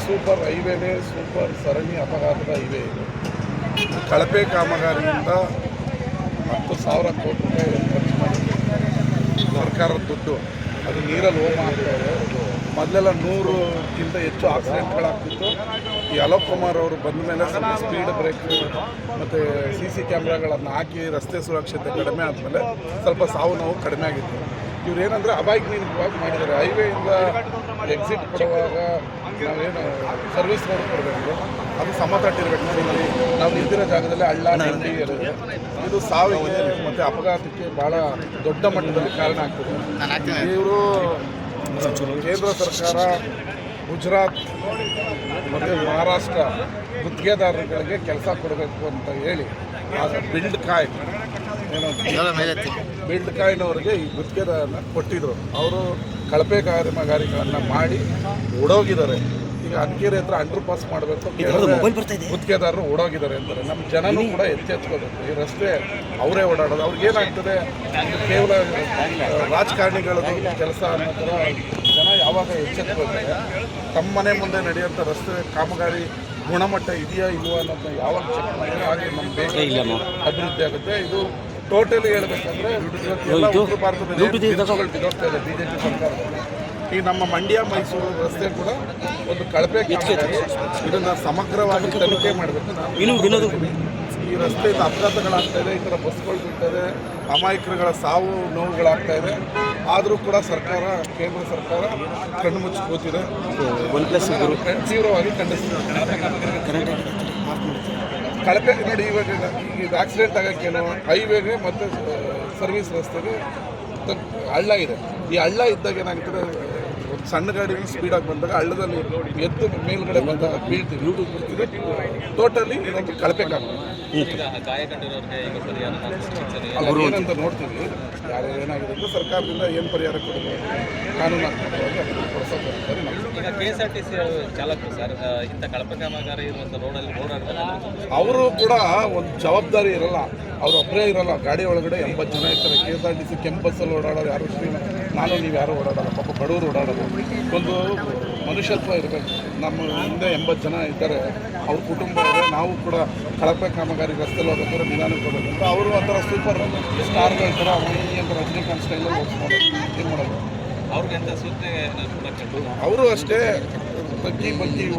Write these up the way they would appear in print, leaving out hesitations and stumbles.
Super ಹೈವೇನೇ, super ಸರಣಿ ಅಪಘಾತದ highway ಇದು. ಕಳಪೆ ಕಾಮಗಾರಿಯಿಂದ 10,000 ಕೋಟಿ ರೂಪಾಯಿ ಖರ್ಚು ಮಾಡಿ ಸರ್ಕಾರದ ದುಡ್ಡು ಅದು ನೀರಲ್ಲಿ ಹೋಮ ಆಗ್ತಾಯಿದೆ. ಮೊದಲೆಲ್ಲ 100ಕ್ಕಿಂತ ಹೆಚ್ಚು ಆಕ್ಸಿಡೆಂಟ್ಗಳಾಗ್ತಿತ್ತು. ಈ ಅಲೋಕ್ ಕುಮಾರ್ ಅವರು ಬಂದ ಮೇಲೆ ಸ್ವಲ್ಪ ಸ್ಪೀಡ್ ಬ್ರೇಕ್ ಮತ್ತು CC ಕ್ಯಾಮ್ರಾಗಳನ್ನು ಹಾಕಿ ರಸ್ತೆ ಸುರಕ್ಷತೆ ಕಡಿಮೆ ಆದಮೇಲೆ ಸ್ವಲ್ಪ ಸಾವು ನೋವು ಕಡಿಮೆ ಆಗಿತ್ತು. ಇವ್ರು ಏನಂದರೆ ಅವೈಜ್ಞಾನಿಕವಾಗಿ ಮಾಡಿದ್ದಾರೆ. ಹೈವೇಯಿಂದ ಎಕ್ಸಿಟ್ ಕೊಡುವಾಗ ನಾವೇನು ಸರ್ವಿಸ್ ರೋಡ್ ಕೊಡಬೇಕು, ಅದು ಸಮತಟ್ಟಿರ್ಬೇಕು. ನೋಡಿ, ನಾವು ನಿಂತಿರೋ ಜಾಗದಲ್ಲಿ ಹಳ್ಳ ದಂಡಿ ಇರುತ್ತೆ. ಇದು ಸಾವಿಗೆ ಮತ್ತು ಅಪಘಾತಕ್ಕೆ ಭಾಳ ದೊಡ್ಡ ಮಟ್ಟದಲ್ಲಿ ಕಾರಣ ಆಗ್ತದೆ. ಇವರು ಕೇಂದ್ರ ಸರ್ಕಾರ, ಗುಜರಾತ್ ಮತ್ತು ಮಹಾರಾಷ್ಟ್ರ ಗುತ್ತಿಗೆದಾರರುಗಳಿಗೆ ಕೆಲಸ ಕೊಡಬೇಕು ಅಂತ ಹೇಳಿ ಬಿಲ್ಡ್ ಕಾಯ್ನವ್ರಿಗೆ ಈ ಗುತ್ತಿಗೆದಾರನ ಕೊಟ್ಟಿದ್ರು. ಅವರು ಕಳಪೆ ಕಾಮಗಾರಿಗಳನ್ನು ಮಾಡಿ ಓಡೋಗಿದ್ದಾರೆ. ಈಗ ಅನ್ಕೇರಿ ಹತ್ರ ಅಂಡರ್ ಪಾಸ್ ಮಾಡಬೇಕು, ಗುತ್ತಿಗೆದಾರರು ಓಡೋಗಿದ್ದಾರೆ ಅಂತಾರೆ. ನಮ್ಮ ಜನನೂ ಕೂಡ ಎಚ್ಚೆತ್ಕೋಬೇಕು. ಈ ರಸ್ತೆ ಅವರೇ ಓಡಾಡೋದು. ಅವ್ರಿಗೇನಾಗ್ತದೆ, ಕೇವಲ ರಾಜಕಾರಣಿಗಳದ್ದು ಕೆಲಸ ಅನ್ನೋ ಥರ ಜನ ಯಾವಾಗ ಎಚ್ಚೆತ್ಕೋತಾರೆ, ತಮ್ಮ ಮನೆ ಮುಂದೆ ನಡೆಯುವಂಥ ರಸ್ತೆ ಕಾಮಗಾರಿ ಗುಣಮಟ್ಟ ಇದೆಯಾ ಇಲ್ವಾ ಅನ್ನೋದನ್ನ ಯಾವಾಗ ಚೆಕ್ ಮಾಡಿದ್ರೆ ಹಾಗೆ ನಮ್ಮ ದೇಶ ಅಭಿವೃದ್ಧಿ ಆಗುತ್ತೆ. ಇದು ಟೋಟಲಿ ಹೇಳ್ಬೇಕಂದ್ರೆ ಉತ್ತರ ಭಾರತದಲ್ಲಿ ಬಿದ್ದೋಗ್ತಾ ಇದೆ BJP ಸರ್ಕಾರದಲ್ಲಿ. ಈ ನಮ್ಮ ಮಂಡ್ಯ ಮೈಸೂರು ರಸ್ತೆ ಕೂಡ ಒಂದು ಕಳಪೆ ಕಾಮಗಾರಿ. ಇದನ್ನು ಸಮಗ್ರವಾಗಿ ತನಿಖೆ ಮಾಡಬೇಕು. ಈ ರಸ್ತೆಯಿಂದ ಅಪಘಾತಗಳಾಗ್ತಾಯಿದೆ, ಈ ಥರ ಬಸ್ಗಳು ಬಿಡ್ತಾರೆ, ಅಮಾಯಕರುಗಳ ಸಾವು ನೋವುಗಳಾಗ್ತಾ ಇದೆ. ಆದರೂ ಕೂಡ ಸರ್ಕಾರ, ಕೇಂದ್ರ ಸರ್ಕಾರ ಕಣ್ಣು ಮುಚ್ಚಿ ಕೂತಿದೆ. ತೀವ್ರವಾಗಿ ಖಂಡಿಸ್ತಿದೆ. ಕಳಪೆ ನೋಡಿ, ಇವಾಗ ಇದು ಆಕ್ಸಿಡೆಂಟ್ ಆಗೋಕ್ಕೇನು ಹೈವೇಗೆ ಮತ್ತು ಸರ್ವಿಸ್ ರಸ್ತೆಗೆ ಹಳ್ಳ ಇದೆ. ಈ ಹಳ್ಳ ಇದ್ದಾಗ ಏನಾಗ್ತದೆ, ಸಣ್ಣ ಗಾಡಿ ಸ್ಪೀಡಾಗಿ ಬಂದಾಗ ಹಳ್ಳದಲ್ಲಿ ಎದ್ದು ಮೇಲ್ಗಡೆ ಬಂದಾಗ ಬೀಳ್ತೀವಿ. ಇದು ಟೋಟಲಿ ಇದೊಂದು ಕಳಪೆ ಕಾಮಗಾರಿ. ಅವ್ರು ಏನಂತ ನೋಡ್ತೀವಿ, ಯಾರು ಏನಾಗಿದೆ ಅಂತ ಸರ್ಕಾರದಿಂದ ಏನು ಪರಿಹಾರ ಕೊಡಬೇಕು, ಕಾನೂನಾತ್ಮಕವಾಗಿ ಅದನ್ನು ಕೊಡಿಸೋಕೆ KSRTC ಚಾಲಕರು ಸರ್ ಇಂಥ ಕಳಪೆ ಕಾಮಗಾರಿ ಇರುವಂಥ ರೋಡಲ್ಲಿ ಓಡಾಡ್ತಾರೆ. ಅವರು ಕೂಡ ಒಂದು ಜವಾಬ್ದಾರಿ ಇರಲ್ಲ. ಅವ್ರು ಒಬ್ಬರೇ ಇರಲ್ಲ, ಗಾಡಿ ಒಳಗಡೆ 80 ಜನ ಇರ್ತಾರೆ. KSRTC ಕೆಂಪು ಬಸ್ಸಲ್ಲಿ ಓಡಾಡೋರು ಯಾರು ನಾನು ನೀವು ಯಾರು ಓಡಾಡೋಲ್ಲ, ಪಾಪ ಬಡವರು ಓಡಾಡೋದು. ಒಂದು ಮನುಷ್ಯತ್ವ ಇರಬೇಕು. ನಮ್ಮ ಹಿಂದೆ 80 ಜನ ಇದ್ದಾರೆ, ಅವ್ರ ಕುಟುಂಬ ಇದೆ. ನಾವು ಕೂಡ ಕಳಪೆ ಕಾಮಗಾರಿ ರಸ್ತೆಯಲ್ಲಿ ಹೋಗ್ಬೇಕಾದ್ರೆ ನಿಧಾನಕ್ಕೆ ಹೋಗ್ಬೇಕು ಅಂತ ಅವರು ಆ ಥರ ಸೂಪರ್ ಸ್ಟಾರ್ಗಳ ಥರ ಈ ಅಂತ ರಜನಿಕಾಂತ್ ಸ್ಟೈಲಲ್ಲಿ ಓಡಿಸ್ಬೋದು. ಏನು ಮಾಡೋದು, ಅವ್ರಿಗೆಂತ ಸೂಚನೆ ಅವರು ಅಷ್ಟೇ ಬಗ್ಗಿ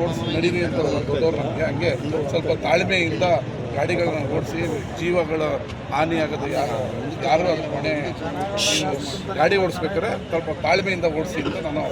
ಓಡಿಸಿ ನಡೀರಿ ಅಂತ ದೊಡ್ಡವ್ರು ನಮಗೆ. ಹಂಗೆ ಸ್ವಲ್ಪ ತಾಳ್ಮೆಯಿಂದ ಗಾಡಿಗಳನ್ನ ಓಡಿಸಿ ಜೀವಗಳ ಹಾನಿಯಾಗೋದು ಯಾರು ಅದು ಕೊನೆ. ಗಾಡಿ ಓಡಿಸ್ಬೇಕಾದ್ರೆ ಸ್ವಲ್ಪ ತಾಳ್ಮೆಯಿಂದ ಓಡಿಸಿ ಅಂತ ನಾನು